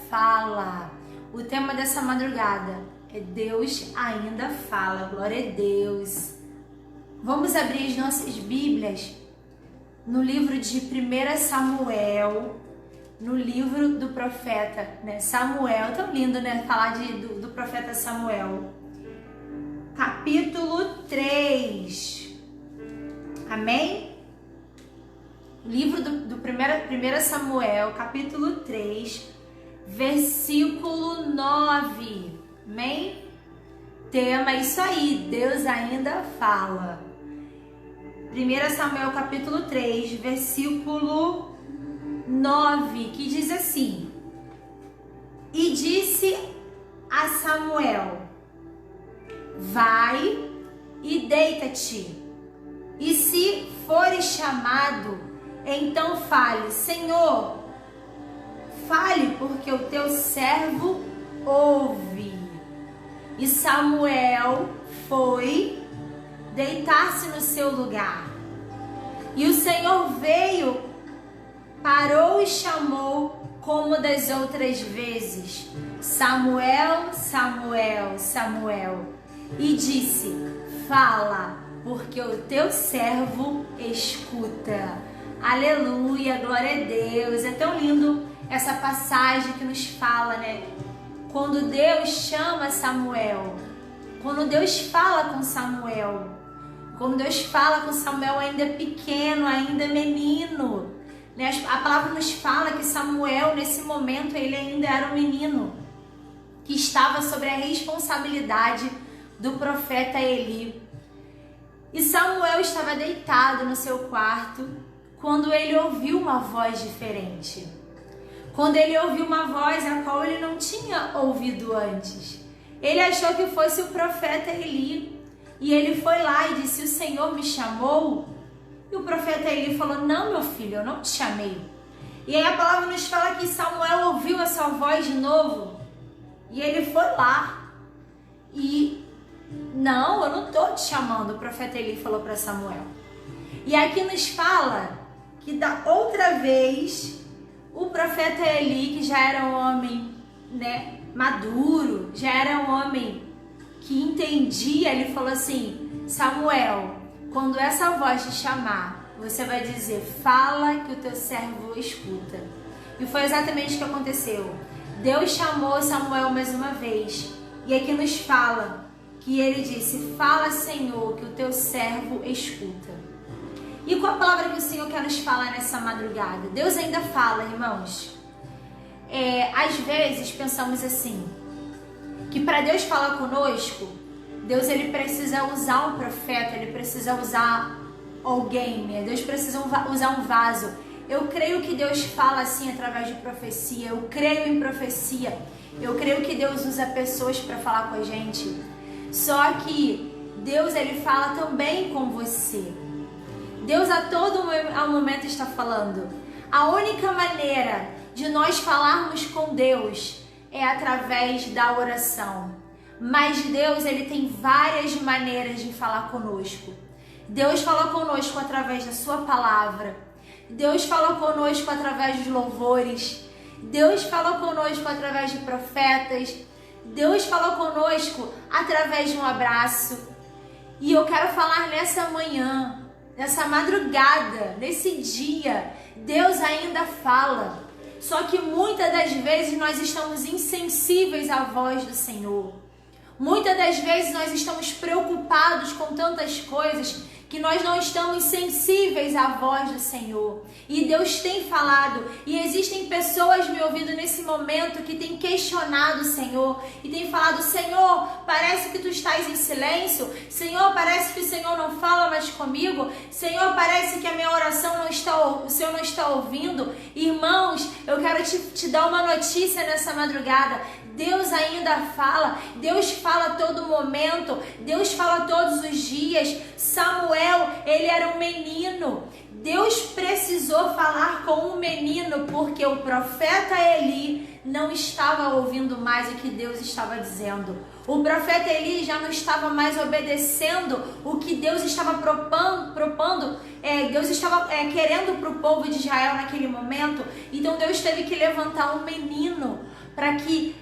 fala. O tema dessa madrugada é Deus ainda fala. Glória a Deus. Vamos abrir as nossas Bíblias no livro de 1 Samuel, no livro do profeta, né? Samuel, tão lindo, né? Falar do profeta Samuel. Capítulo 3. Amém? Livro do 1 Samuel, capítulo 3, versículo 9. Amém? Tema é isso aí, Deus ainda fala. 1 Samuel, capítulo 3, versículo 9, que diz assim: E disse a Samuel: Vai e deita-te, e se fores chamado, então fale: Senhor, fale, porque o teu servo ouve. E Samuel foi deitar-se no seu lugar. E o Senhor veio, parou e chamou como das outras vezes: Samuel, Samuel, Samuel. E disse: Fala, porque o teu servo escuta. Aleluia, glória a Deus. É tão lindo essa passagem que nos fala, né? Quando Deus chama Samuel, quando Deus fala com Samuel, quando Deus fala com Samuel ainda pequeno, ainda menino, né? A palavra nos fala que Samuel, nesse momento, ele ainda era um menino que estava sobre a responsabilidade do profeta Eli. E Samuel estava deitado no seu quarto quando ele ouviu uma voz diferente. Quando ele ouviu uma voz a qual ele não tinha ouvido antes. Ele achou que fosse o profeta Eli. E ele foi lá e disse: O Senhor me chamou? E o profeta Eli falou: Não, meu filho, eu não te chamei. E aí a palavra nos fala que Samuel ouviu essa voz de novo. E ele foi lá. E não, eu não estou te chamando, o profeta Eli falou para Samuel. E aqui nos fala que da outra vez o profeta Eli, que já era um homem, né, maduro, já era um homem que entendia, ele falou assim: Samuel, quando essa voz te chamar, você vai dizer: Fala, que o teu servo escuta. E foi exatamente o que aconteceu. Deus chamou Samuel mais uma vez. E aqui nos fala que ele disse: Fala, Senhor, que o teu servo escuta. E qual a palavra que o Senhor quer nos falar nessa madrugada? Deus ainda fala, irmãos. Às vezes pensamos assim, que para Deus falar conosco, Deus ele precisa usar um profeta, ele precisa usar alguém, né? Deus precisa usar um vaso. Eu creio que Deus fala assim através de profecia, eu creio em profecia, eu creio que Deus usa pessoas para falar com a gente. Só que Deus ele fala também com você. Deus a todo momento está falando. A única maneira de nós falarmos com Deus é através da oração. Mas Deus ele tem várias maneiras de falar conosco. Deus fala conosco através da sua palavra. Deus fala conosco através dos louvores. Deus fala conosco através de profetas. Deus fala conosco através de um abraço. E eu quero falar nessa manhã, nessa madrugada, nesse dia, Deus ainda fala. Só que muitas das vezes nós estamos insensíveis à voz do Senhor. Muitas das vezes nós estamos preocupados com tantas coisas que nós não estamos sensíveis à voz do Senhor. E Deus tem falado, e existem pessoas me ouvindo nesse momento que têm questionado o Senhor e têm falado: Senhor, parece que tu estás em silêncio. Senhor, parece que o Senhor não fala mais comigo. Senhor, parece que a minha oração o Senhor não está ouvindo. Irmãos, eu quero te dar uma notícia nessa madrugada. Deus ainda fala, Deus fala a todo momento, Deus fala todos os dias. Samuel, ele era um menino. Deus precisou falar com um menino porque o profeta Eli não estava ouvindo mais o que Deus estava dizendo. O profeta Eli já não estava mais obedecendo o que Deus estava propondo. Deus estava querendo para o povo de Israel naquele momento. Então Deus teve que levantar um menino para que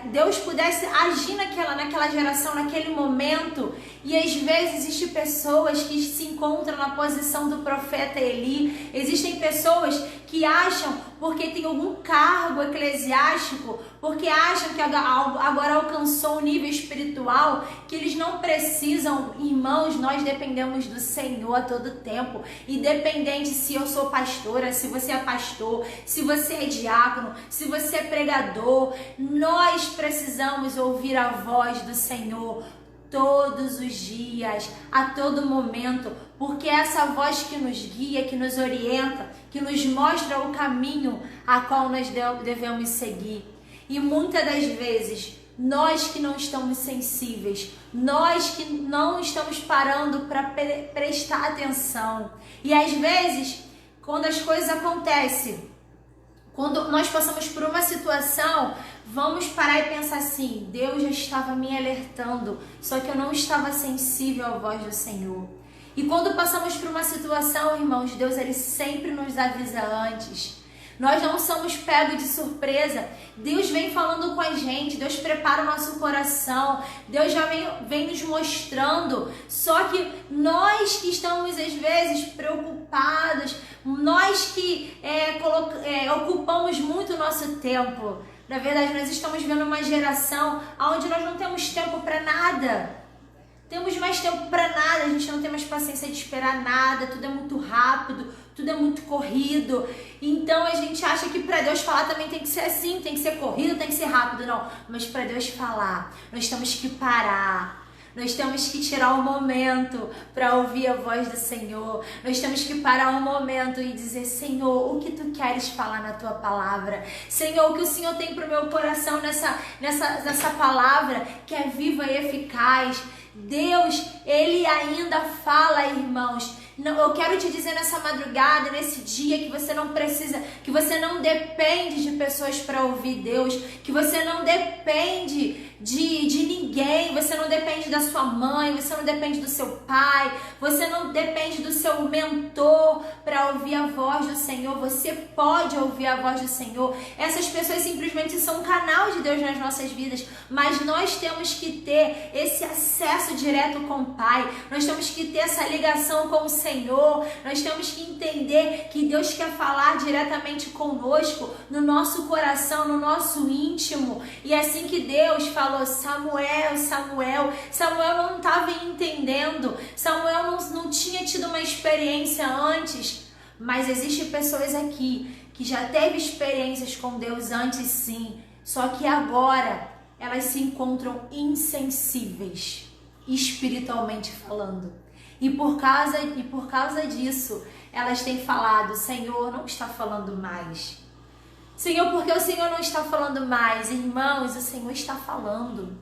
Deus pudesse agir naquela geração, naquele momento. E às vezes existem pessoas que se encontram na posição do profeta Eli. Existem pessoas que acham, porque tem algum cargo eclesiástico, porque acham que agora alcançou um nível espiritual, que eles não precisam. Irmãos, nós dependemos do Senhor a todo tempo. Independente se eu sou pastora, se você é pastor, se você é diácono, se você é pregador, nós precisamos ouvir a voz do Senhor todos os dias, a todo momento, porque é essa voz que nos guia, que nos orienta, que nos mostra o caminho a qual nós devemos seguir. E muitas das vezes, nós que não estamos sensíveis, nós que não estamos parando para prestar atenção. E às vezes, quando as coisas acontecem, quando nós passamos por uma situação, vamos parar e pensar assim: Deus já estava me alertando, só que eu não estava sensível à voz do Senhor. E quando passamos por uma situação, irmãos, Deus ele sempre nos avisa antes. Nós não somos pegos de surpresa. Deus vem falando com a gente, Deus prepara o nosso coração, Deus já vem nos mostrando. Só que nós que estamos às vezes preocupados, nós que ocupamos muito o nosso tempo. Na verdade, nós estamos vendo uma geração onde nós não temos tempo para nada. Temos mais tempo para nada, a gente não tem mais paciência de esperar nada, tudo é muito rápido, tudo é muito corrido. Então a gente acha que para Deus falar também tem que ser assim, tem que ser corrido, tem que ser rápido. Não, mas para Deus falar, nós temos que parar. Nós temos que tirar um momento para ouvir a voz do Senhor. Nós temos que parar um momento e dizer: Senhor, o que Tu queres falar na Tua palavra? Senhor, o que o Senhor tem para o meu coração nessa palavra que é viva e eficaz? Deus, Ele ainda fala, irmãos. Eu quero te dizer nessa madrugada, nesse dia, que você não precisa, que você não depende de pessoas para ouvir Deus, que você não depende de ninguém, você não depende da sua mãe, você não depende do seu pai, você não depende do seu mentor para ouvir a voz do Senhor. Você pode ouvir a voz do Senhor. Essas pessoas simplesmente são um canal de Deus nas nossas vidas, mas nós temos que ter esse acesso direto com o Pai, nós temos que ter essa ligação com o Senhor, nós temos que entender que Deus quer falar diretamente conosco, no nosso coração, no nosso íntimo. E é assim que Deus falou: Samuel, Samuel. Samuel não estava entendendo, Samuel não tinha tido uma experiência antes, mas existem pessoas aqui que já teve experiências com Deus antes, sim, só que agora elas se encontram insensíveis, espiritualmente falando. E por causa disso, elas têm falado: Senhor, não está falando mais. Senhor, porque o Senhor não está falando mais? Irmãos, o Senhor está falando.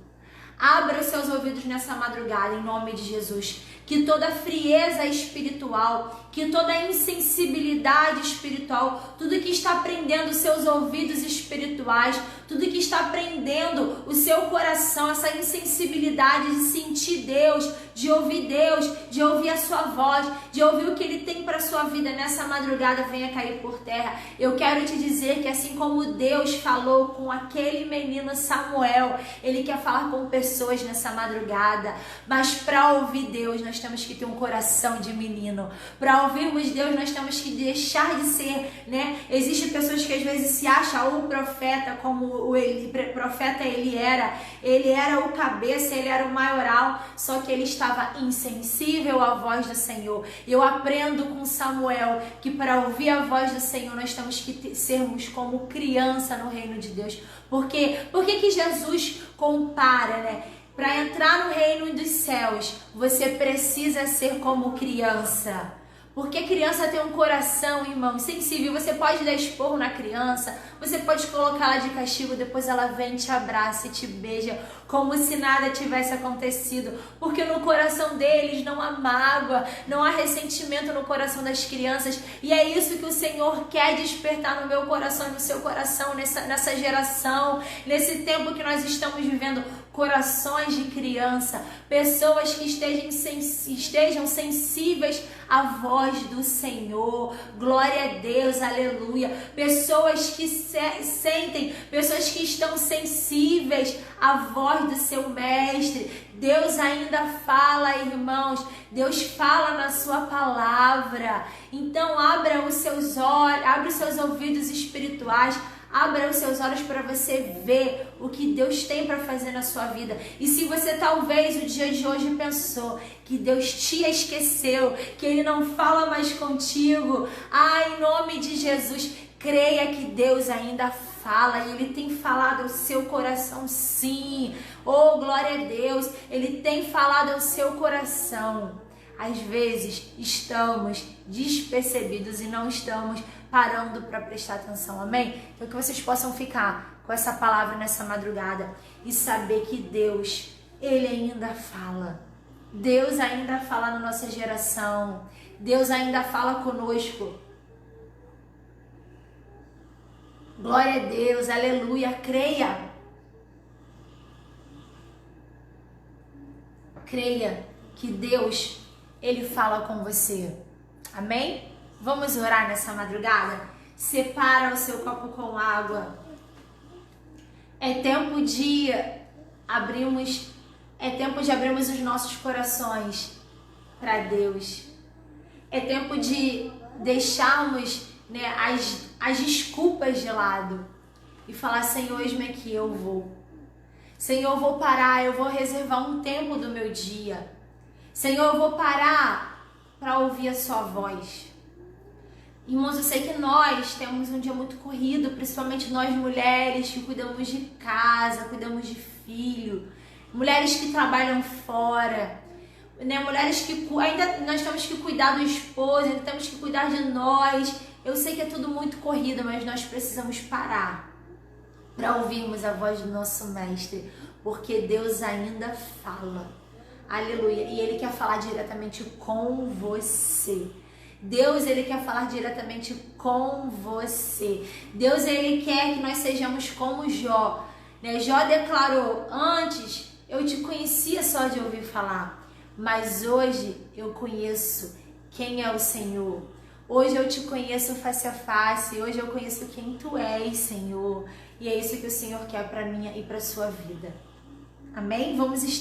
Abra os seus ouvidos nessa madrugada, em nome de Jesus. Que toda frieza espiritual, que toda insensibilidade espiritual, tudo que está prendendo os seus ouvidos espirituais, tudo que está prendendo o seu coração, essa insensibilidade de sentir Deus, de ouvir a sua voz, de ouvir o que Ele tem para a sua vida nessa madrugada, venha cair por terra. Eu quero te dizer que assim como Deus falou com aquele menino Samuel, Ele quer falar com pessoas nessa madrugada. Mas para ouvir Deus, nós temos que ter um coração de menino. Para ouvirmos Deus, nós temos que deixar de ser, né? Existem pessoas que às vezes se acham o profeta, como o profeta Ele era o cabeça, ele era o maioral, só que ele estava insensível à voz do Senhor. Eu aprendo com Samuel que para ouvir a voz do Senhor nós temos que sermos como criança no reino de Deus. Por que Jesus compara, né? Para entrar no reino dos céus, você precisa ser como criança. Porque criança tem um coração, irmão, sensível. Você pode dar esporro na criança, você pode colocar ela de castigo, depois ela vem, te abraça e te beija, como se nada tivesse acontecido. Porque no coração deles não há mágoa, não há ressentimento no coração das crianças. E é isso que o Senhor quer despertar no meu coração e no seu coração, nessa geração, nesse tempo que nós estamos vivendo. corações de criança, pessoas que estejam sensíveis à voz do Senhor. Glória a Deus, aleluia. Pessoas que sentem, pessoas que estão sensíveis à voz do seu mestre. Deus ainda fala, irmãos. Deus fala na sua palavra. Então abra os seus olhos, abra os seus ouvidos espirituais. Abra os seus olhos para você ver o que Deus tem para fazer na sua vida. E se você talvez o dia de hoje pensou que Deus te esqueceu, que Ele não fala mais contigo, em nome de Jesus, creia que Deus ainda fala e Ele tem falado ao seu coração, sim. Oh, glória a Deus, Ele tem falado ao seu coração. Às vezes estamos despercebidos e não estamos parando para prestar atenção, amém? Então que vocês possam ficar com essa palavra nessa madrugada e saber que Deus, Ele ainda fala. Deus ainda fala na nossa geração. Deus ainda fala conosco. Glória a Deus, aleluia, creia. Creia que Deus, Ele fala com você. Amém? Vamos orar nessa madrugada? Separa o seu copo com água. É tempo de abrirmos os nossos corações para Deus. É tempo de deixarmos, as desculpas de lado e falar: Senhor, eis-me aqui, eu vou. Senhor, eu vou parar, eu vou reservar um tempo do meu dia. Senhor, eu vou parar para ouvir a sua voz. Irmãos, eu sei que nós temos um dia muito corrido, principalmente nós mulheres que cuidamos de casa, cuidamos de filho, mulheres que trabalham fora, mulheres que ainda nós temos que cuidar do esposo, ainda temos que cuidar de nós. Eu sei que é tudo muito corrido, mas nós precisamos parar para ouvirmos a voz do nosso Mestre, porque Deus ainda fala. Aleluia. E Ele quer falar diretamente com você. Deus, Ele quer falar diretamente com você. Deus, Ele quer que nós sejamos como Jó. Jó declarou: antes eu te conhecia só de ouvir falar, mas hoje eu conheço quem é o Senhor. Hoje eu te conheço face a face. Hoje eu conheço quem Tu és, Senhor. E é isso que o Senhor quer para mim e para a sua vida. Amém? Vamos estar